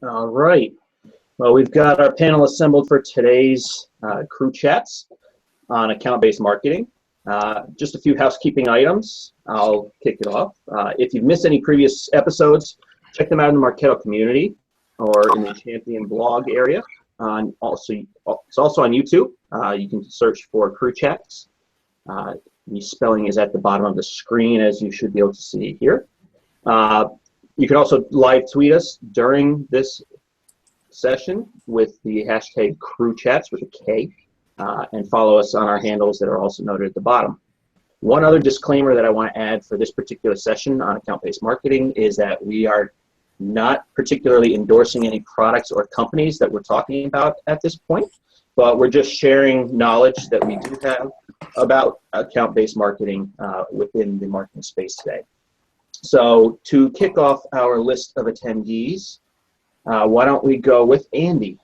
All right. Well, we've got our panel assembled for today's crew chats on account-based marketing. Just a few housekeeping items. I'll kick it off. If you've missed any previous episodes, check them out in the Marketo community or in the Champion blog area. It's also on YouTube. You can search for crew chats. The spelling is at the bottom of the screen, as you should be able to see here. You can also live tweet us during this session with the hashtag crew chats with a K, and follow us on our handles that are also noted at the bottom. One other disclaimer that I want to add for this particular session on account-based marketing is that we are not particularly endorsing any products or companies that we're talking about at this point, but we're just sharing knowledge that we do have about account-based marketing within the marketing space today. So to kick off our list of attendees, why don't we go with Andy?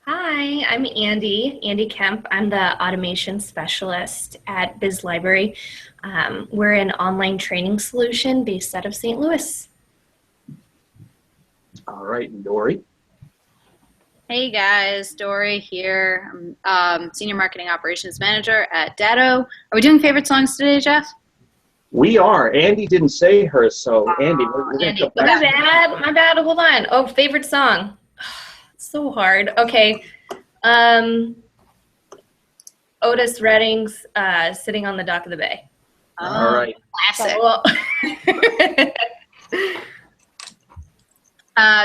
Hi, I'm Andy Kemp. I'm the automation specialist at Biz Library. We're an online training solution based out of St. Louis. All right, and Dory. Hey guys, Dory here. I'm Senior Marketing Operations Manager at Datto. Are we doing favorite songs today, Jeff? We are. Andy didn't say hers, so Andy, we're going to come back. My bad, hold on. Oh, favorite song. So hard. Okay. Otis Redding's Sitting on the Dock of the Bay. All right. Classic.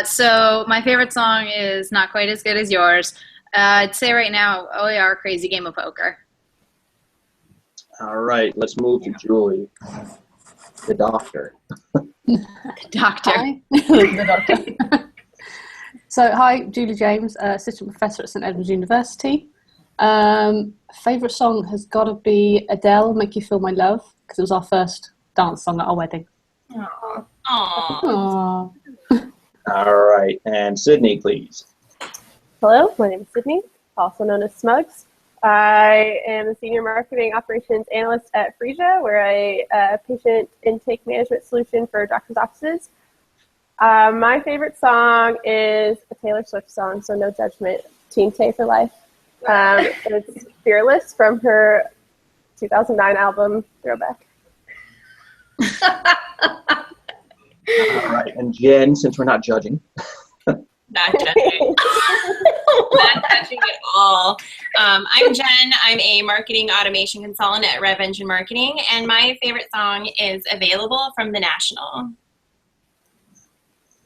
So my favorite song is not quite as good as yours. I'd say right now, OER Crazy Game of Poker. All right, let's move to Julie, the doctor. The doctor. Hi. The doctor. So, hi, Julie James, Assistant Professor at St Edmunds University. Favourite song has got to be Adele, Make You Feel My Love, because it was our first dance song at our wedding. Aww. Aww. All right, and Sydney, please. Hello, my name is Sydney, also known as Smugs. I am a Senior Marketing Operations Analyst at Frisia. We're a patient intake management solution for doctors' offices. My favorite song is a Taylor Swift song, so no judgment, Team Tay for life. It's Fearless from her 2009 album, Throwback. All right, and Jen, since we're not judging. Not judging. Not judging at all. I'm Jen. I'm a marketing automation consultant at Rev Engine Marketing, and my favorite song is Available from The National.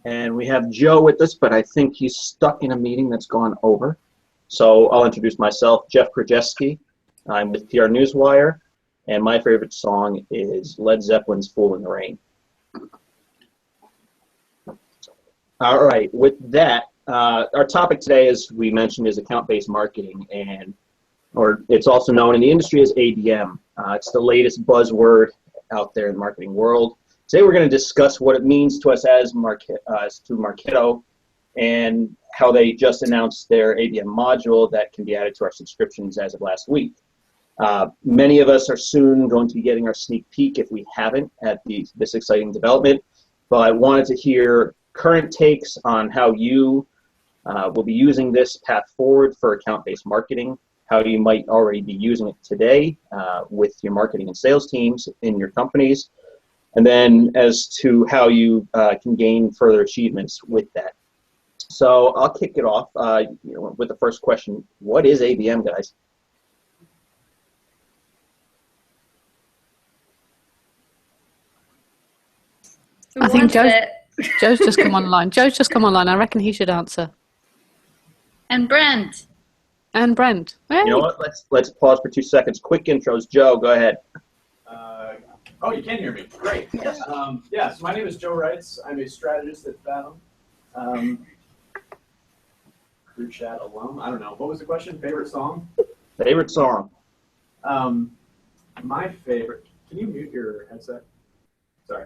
And we have Joe with us, but I think he's stuck in a meeting that's gone over. So I'll introduce myself, Jeff Krajewski. I'm with PR Newswire, and my favorite song is Led Zeppelin's Fool in the Rain. All right, with that, our topic today, as we mentioned, is account-based marketing, or it's also known in the industry as ABM. It's the latest buzzword out there in the marketing world. Today we're going to discuss what it means to us as Marketo, and how they just announced their ABM module that can be added to our subscriptions as of last week. Many of us are soon going to be getting our sneak peek, if we haven't, at this exciting development, but I wanted to hear current takes on how you will be using this path forward for account-based marketing, how you might already be using it today with your marketing and sales teams in your companies, and then as to how you can gain further achievements with that. So I'll kick it off with the first question. What is ABM, guys? I think Joe's just come online. Joe's just come online. I reckon he should answer. And Brent. And Brent. Hey. You know what? Let's pause for 2 seconds. Quick intros. Joe, go ahead. Oh, you can hear me. Great. Yes. Yeah, so my name is Joe Reitz. I'm a strategist at Fathom. Group chat alum. I don't know. What was the question? Favorite song? Favorite song? My favorite. Can you mute your headset? Sorry.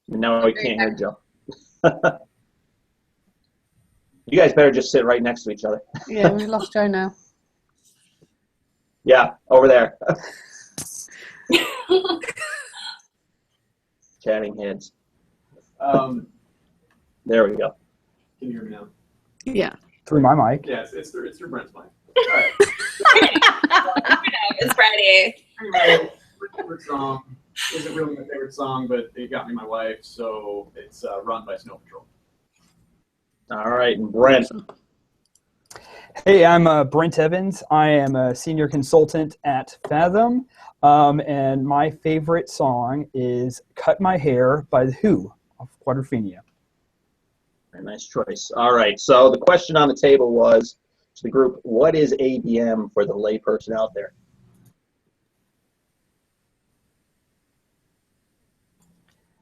No, we can't hear Joe. You guys better just sit right next to each other. Yeah, we lost Joe now. Yeah, over there. chatting heads. Um, There we go. can you hear me now? Yeah. Through my mic. Yes, it's through Brent's mic. All right. It's Friday. Anyway, my favorite song isn't really my favorite song, but it got me my wife, so it's Run by Snow Patrol. All right, and Brent. Hey, I'm Brent Evans. I am a senior consultant at Fathom, and my favorite song is Cut My Hair by The Who of Quadrophenia. Very nice choice. All right, so the question on the table was to the group, what is ABM for the layperson out there?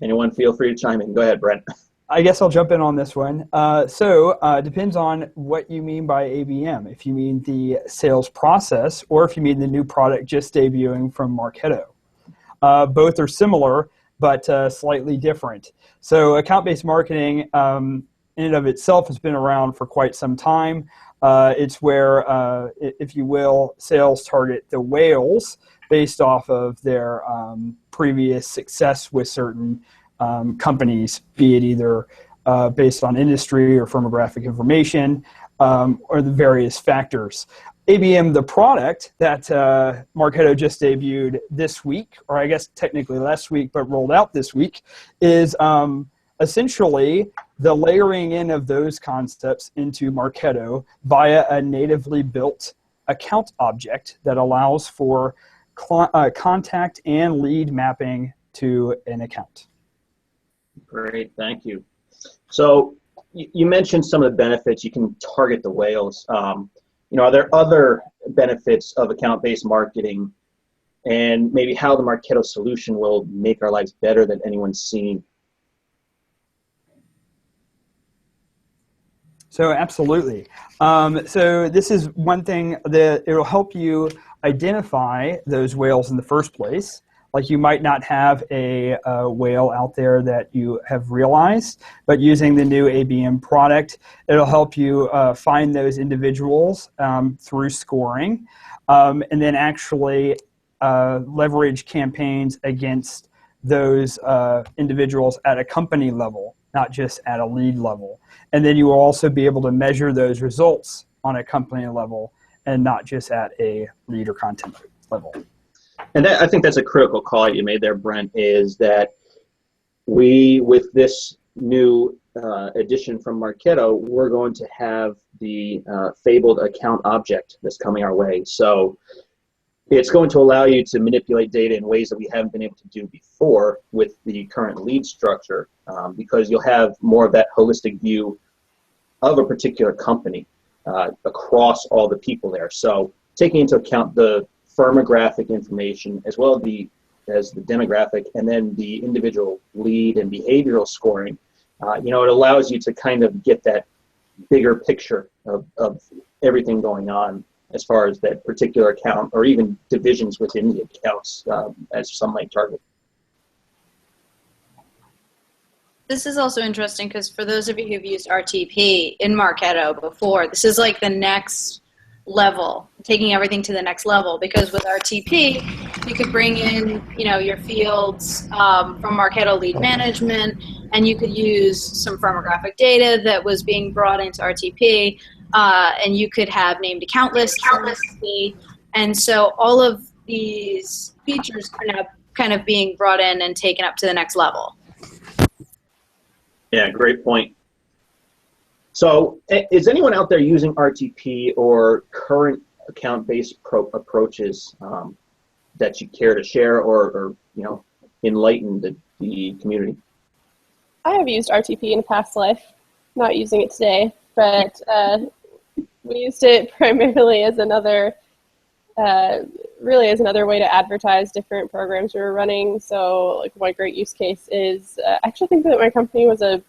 Anyone feel free to chime in. Go ahead, Brent. I guess I'll jump in on this one. Depends on what you mean by ABM. If you mean the sales process or if you mean the new product just debuting from Marketo. Both are similar, but slightly different. So account-based marketing in and of itself has been around for quite some time. It's where, if you will, sales target the whales based off of their previous success with certain companies, be it either based on industry or firmographic information or the various factors. ABM, the product that Marketo just debuted this week, or I guess technically last week, but rolled out this week, is essentially the layering in of those concepts into Marketo via a natively built account object that allows for contact and lead mapping to an account. Great, thank you. So you mentioned some of the benefits. You can target the whales. Are there other benefits of account-based marketing, and maybe how the Marketo solution will make our lives better than anyone's seen? So absolutely. So this is one thing that it'll help you identify those whales in the first place. Like you might not have a whale out there that you have realized, but using the new ABM product, it'll help you find those individuals through scoring, and then actually leverage campaigns against those individuals at a company level, not just at a lead level. And then you will also be able to measure those results on a company level and not just at a lead or content level. And I think that's a critical call you made there, Brent, is that we, with this new addition from Marketo, we're going to have the fabled account object that's coming our way. So it's going to allow you to manipulate data in ways that we haven't been able to do before with the current lead structure, because you'll have more of that holistic view of a particular company across all the people there. So taking into account the firmographic information as well as the demographic, and then the individual lead and behavioral scoring, it allows you to kind of get that bigger picture of everything going on as far as that particular account or even divisions within the accounts as some might target. This is also interesting because for those of you who've used RTP in Marketo before, this is like the next level, taking everything to the next level, because with RTP you could bring in your fields from Marketo lead management, and you could use some firmographic data that was being brought into RTP, and you could have named account lists, and so all of these features are now kind of being brought in and taken up to the next level. Yeah, great point. So is anyone out there using RTP or current account-based approaches that you care to share or enlighten the community? I have used RTP in a past life, not using it today, but we used it primarily as another way to advertise different programs we were running. So like one great use case is, I actually think that my company was a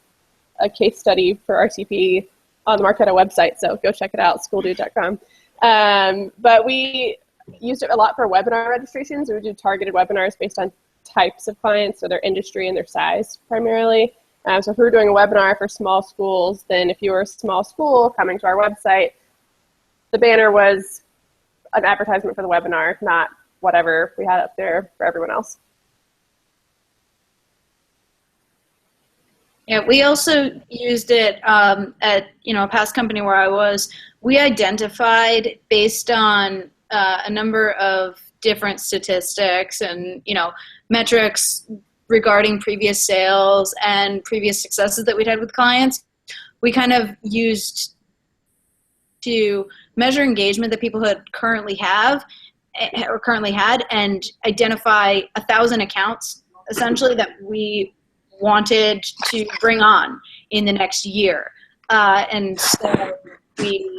case study for RTP on the Marketo website, so go check it out, schooldude.com. But we used it a lot for webinar registrations. We would do targeted webinars based on types of clients, so their industry and their size primarily. So if we were doing a webinar for small schools, then if you were a small school coming to our website, the banner was an advertisement for the webinar, not whatever we had up there for everyone else. Yeah, we also used it at a past company where I was. We identified based on a number of different statistics and metrics regarding previous sales and previous successes that we'd had with clients. We kind of used to measure engagement that people currently had and identify 1,000 accounts essentially that we wanted to bring on in the next year. And so we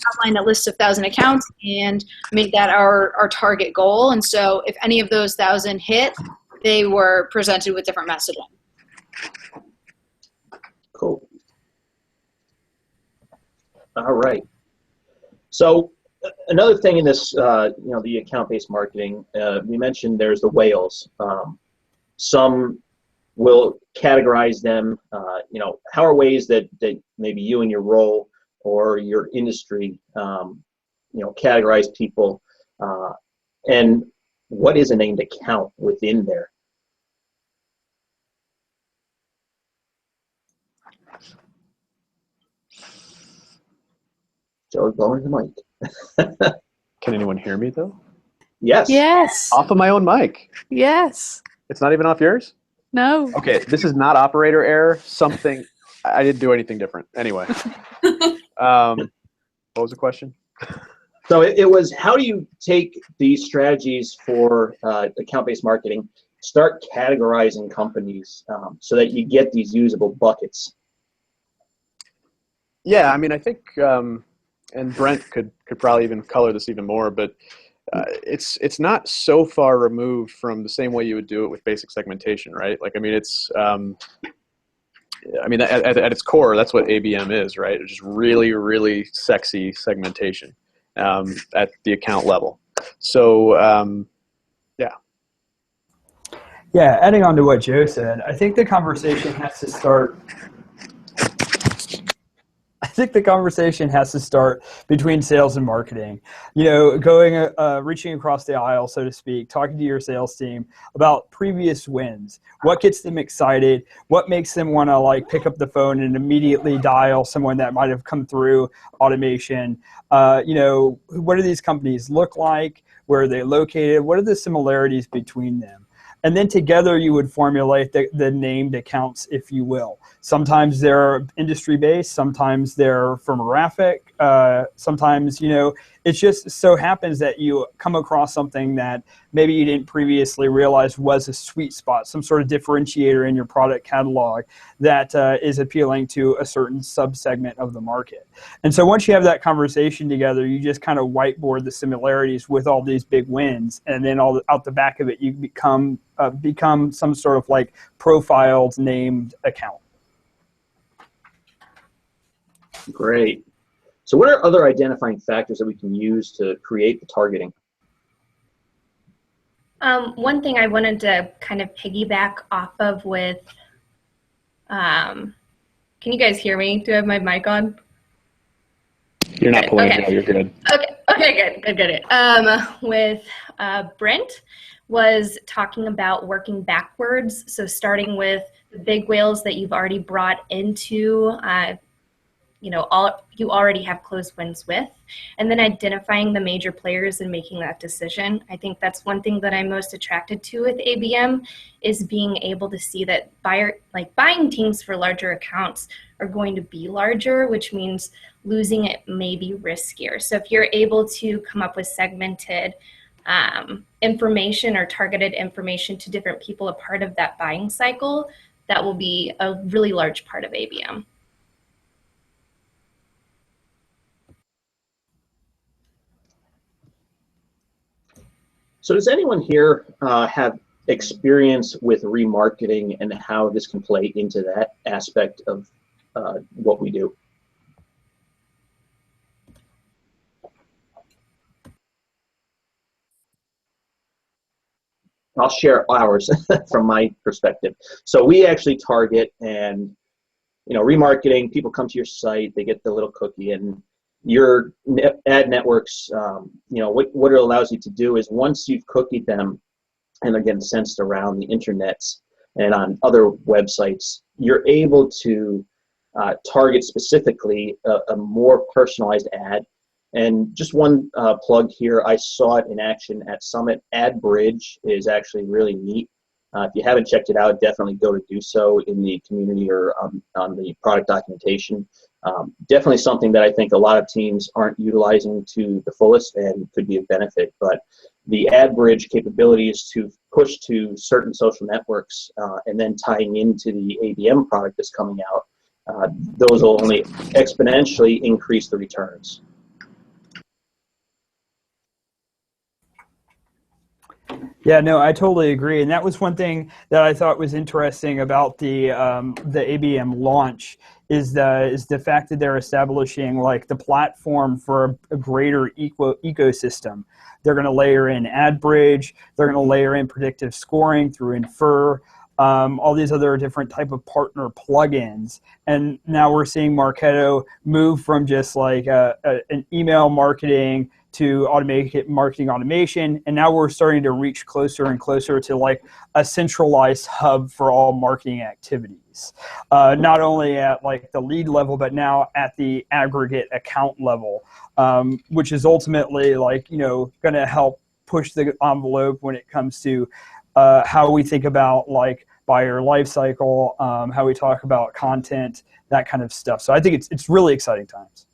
outlined a list of 1,000 accounts and made that our target goal. And so if any of those 1,000 hit, they were presented with different messaging. Cool. All right. So another thing in this, the account-based marketing, we mentioned there's the whales. Some will categorize them, how are ways that maybe you and your role or your industry, categorize people, and what is a named account within there? Joe's blowing the mic. Can anyone hear me though? Yes. Yes. Off of my own mic. Yes. It's not even off yours? No. Okay, this is not operator error. Something, I didn't do anything different. Anyway. What was the question? So it was, how do you take these strategies for account-based marketing, start categorizing companies so that you get these usable buckets? Yeah, I mean, I think, and Brent could probably even color this even more, but it's not so far removed from the same way you would do it with basic segmentation, right? Like, I mean, it's, at its core, that's what ABM is, right? It's just really, really sexy segmentation at the account level. So, yeah. Yeah, adding on to what Joe said, I think the conversation has to start between sales and marketing. Going, reaching across the aisle, so to speak, talking to your sales team about previous wins. What gets them excited? What makes them want to pick up the phone and immediately dial someone that might have come through automation? What do these companies look like? Where are they located? What are the similarities between them? And then together you would formulate the named accounts, if you will. Sometimes they're industry-based, sometimes they're firmographic, sometimes, it just so happens that you come across something that maybe you didn't previously realize was a sweet spot, some sort of differentiator in your product catalog that is appealing to a certain subsegment of the market. And so once you have that conversation together, you just kind of whiteboard the similarities with all these big wins, and then out the back of it, you become some sort of profiled named account. Great. So what are other identifying factors that we can use to create the targeting? One thing I wanted to kind of piggyback off of with, can you guys hear me? Do I have my mic on? You're not pulling okay. it out, you're good. Okay, good. With Brent was talking about working backwards. So starting with the big whales that you've already brought into, you already have close wins with, and then identifying the major players and making that decision. I think that's one thing that I'm most attracted to with ABM is being able to see that buying teams for larger accounts are going to be larger, which means losing it may be riskier. So if you're able to come up with segmented information or targeted information to different people a part of that buying cycle, that will be a really large part of ABM. So does anyone here have experience with remarketing and how this can play into that aspect of what we do? I'll share ours from my perspective. So we actually target and, remarketing, people come to your site, they get the little cookie, and your ad networks, what it allows you to do is once you've cookied them and they're getting sensed around the internets, and on other websites, you're able to target specifically a more personalized ad. And just one plug here, I saw it in action at Summit. Ad Bridge is actually really neat. If you haven't checked it out, definitely go to do so in the community or on the product documentation. Definitely something that I think a lot of teams aren't utilizing to the fullest and could be a benefit. But the Ad Bridge capability is to push to certain social networks and then tying into the ABM product that's coming out. Those will only exponentially increase the returns. Yeah, no, I totally agree, and that was one thing that I thought was interesting about the ABM launch is the fact that they're establishing like the platform for a greater ecosystem. They're going to layer in Ad Bridge. They're going to layer in predictive scoring through Infer. All these other different type of partner plugins, and now we're seeing Marketo move from just like an email marketing to marketing automation, and now we're starting to reach closer and closer to like a centralized hub for all marketing activities, not only at like the lead level, but now at the aggregate account level, which is ultimately like going to help push the envelope when it comes to how we think about like buyer lifecycle, how we talk about content, that kind of stuff. So I think it's really exciting times.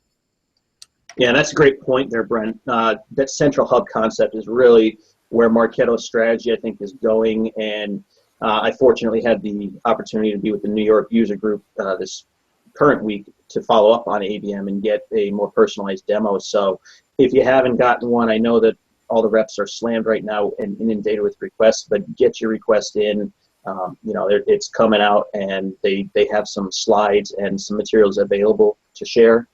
Yeah, and that's a great point there, Brent. That central hub concept is really where Marketo's strategy, I think, is going. And I fortunately had the opportunity to be with the New York user group this current week to follow up on ABM and get a more personalized demo. So if you haven't gotten one, I know that all the reps are slammed right now and inundated with requests, but get your request in. It's coming out, and they have some slides and some materials available to share.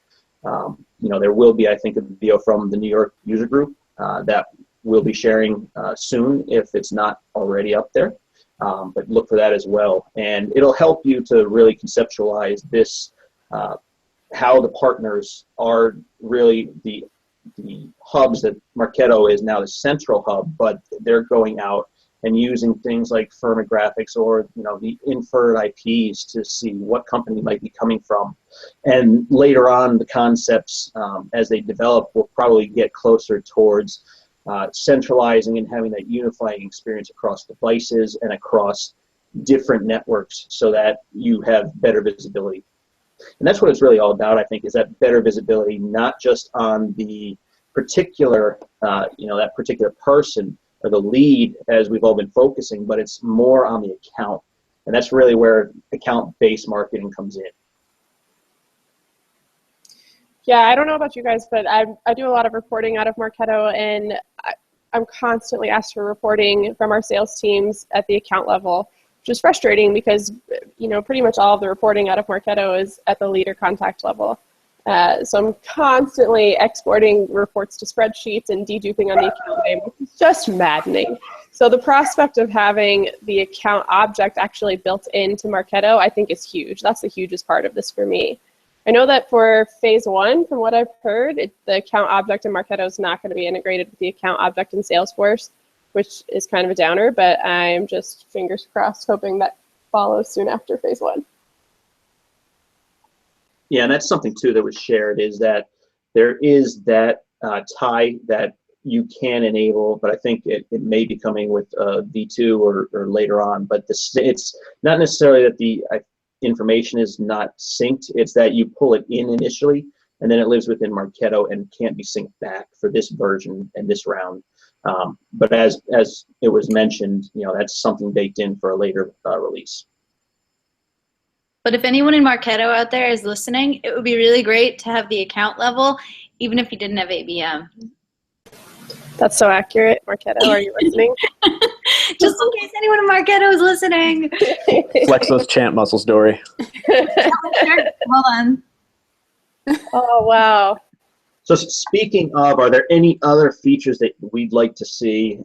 There will be, I think, a video from the New York user group that we'll be sharing soon if it's not already up there. But look for that as well. And it'll help you to really conceptualize this, how the partners are really the hubs that Marketo is now the central hub, but they're going out and using things like firmographics or the inferred IPs to see what company might be coming from. And later on, the concepts, as they develop, will probably get closer towards centralizing and having that unifying experience across devices and across different networks so that you have better visibility. And that's what it's really all about, I think, is that better visibility, not just on the particular, that particular person or the lead, as we've all been focusing, but it's more on the account. And that's really where account-based marketing comes in. Yeah, I don't know about you guys, but I do a lot of reporting out of Marketo, and I'm constantly asked for reporting from our sales teams at the account level, which is frustrating because, pretty much all of the reporting out of Marketo is at the leader contact level. So I'm constantly exporting reports to spreadsheets and deduping on the account name, which is just maddening. So the prospect of having the account object actually built into Marketo, I think, is huge. That's the hugest part of this for me. I know that for phase one, from what I've heard, the account object in Marketo is not going to be integrated with the account object in Salesforce, which is kind of a downer, but I'm just fingers crossed hoping that follows soon after phase one. Yeah, and that's something too that was shared, is that there is that tie that you can enable, but I think it may be coming with V2 or later on. But it's not necessarily that the information is not synced, it's that you pull it in initially, and then it lives within Marketo and can't be synced back for this version and this round. But as it was mentioned, that's something baked in for a later release. But if anyone in Marketo out there is listening, it would be really great to have the account level, even if you didn't have ABM. That's so accurate. Marketo, are you listening? Just in case anyone in Marketo is listening. Flex those chant muscles, Dory. Hold on. Oh, wow. So speaking of, are there any other features that we'd like to see,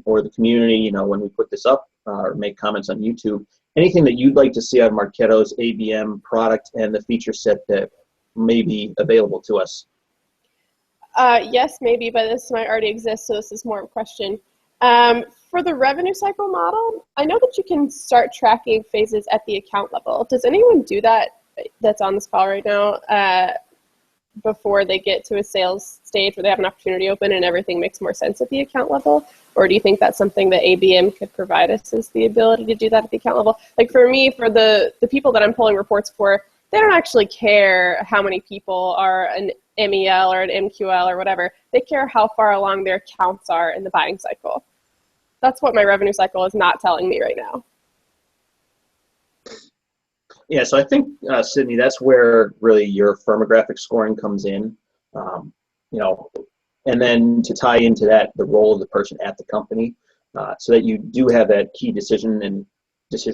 or the community, when we put this up or make comments on YouTube, anything that you'd like to see out of Marketo's ABM product and the feature set that may be available to us? Yes, maybe, but this might already exist, so this is more of a question. for the revenue cycle model, I know that you can start tracking phases at the account level. Does anyone do that that's on this call right now before they get to a sales stage where they have an opportunity open and everything makes more sense at the account level? Or do you think that's something that ABM could provide us, is the ability to do that at the account level? Like for me, for the people that I'm pulling reports for, they don't actually care how many people are an MEL or an MQL or whatever. They care how far along their accounts are in the buying cycle. That's what my revenue cycle is not telling me right now. Yeah, so I think, Sydney, that's where really your firmographic scoring comes in. And then to tie into that, the role of the person at the company, so that you do have that key decision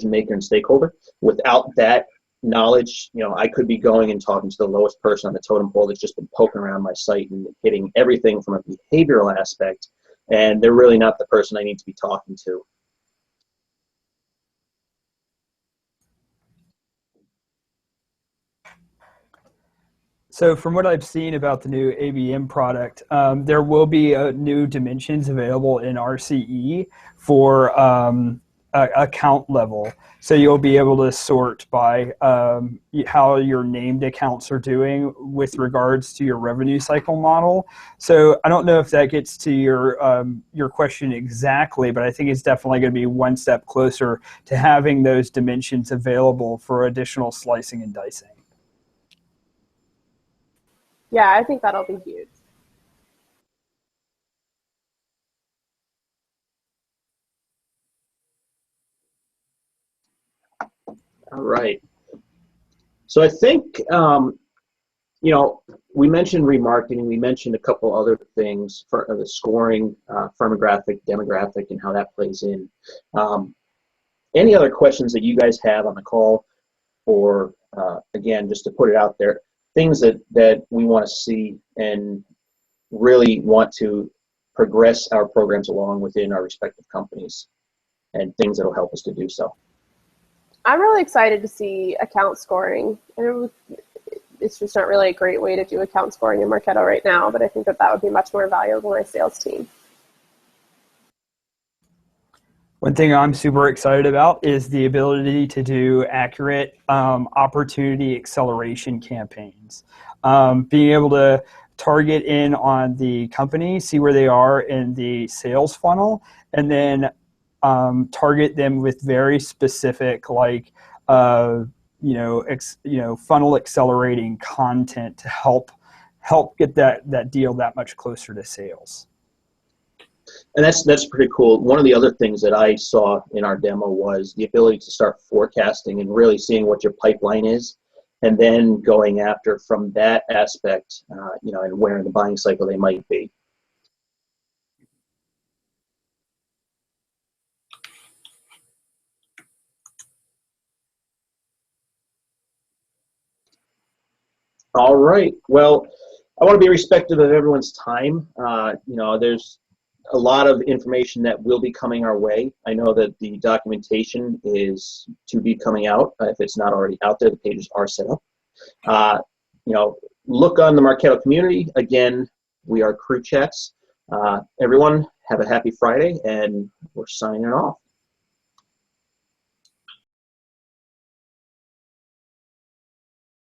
maker and stakeholder. Without that knowledge, I could be going and talking to the lowest person on the totem pole that's just been poking around my site and hitting everything from a behavioral aspect, and they're really not the person I need to be talking to. So from what I've seen about the new ABM product, there will be new dimensions available in RCE for account level. So you'll be able to sort by how your named accounts are doing with regards to your revenue cycle model. So I don't know if that gets to your question exactly, but I think it's definitely going to be one step closer to having those dimensions available for additional slicing and dicing. Yeah, I think that'll be huge. All right. So I think, we mentioned remarketing. We mentioned a couple other things for the scoring, firmographic, demographic, and how that plays in. Any other questions that you guys have on the call, or again, just to put it out there, things that we want to see and really want to progress our programs along within our respective companies, and things that will help us to do so. I'm really excited to see account scoring. It's just not really a great way to do account scoring in Marketo right now, but I think that would be much more valuable to my sales team. One thing I'm super excited about is the ability to do accurate opportunity acceleration campaigns. Being able to target in on the company, see where they are in the sales funnel, and then target them with very specific, funnel accelerating content to help get that deal that much closer to sales. And that's pretty cool. One of the other things that I saw in our demo was the ability to start forecasting and really seeing what your pipeline is, and then going after from that aspect, and where in the buying cycle they might be. All right. Well, I want to be respectful of everyone's time. There's a lot of information that will be coming our way. I know that the documentation is to be coming out. If it's not already out there, the pages are set up. Look on the Marketo community. Again, we are Crew Chats. Everyone, have a happy Friday, and we're signing off.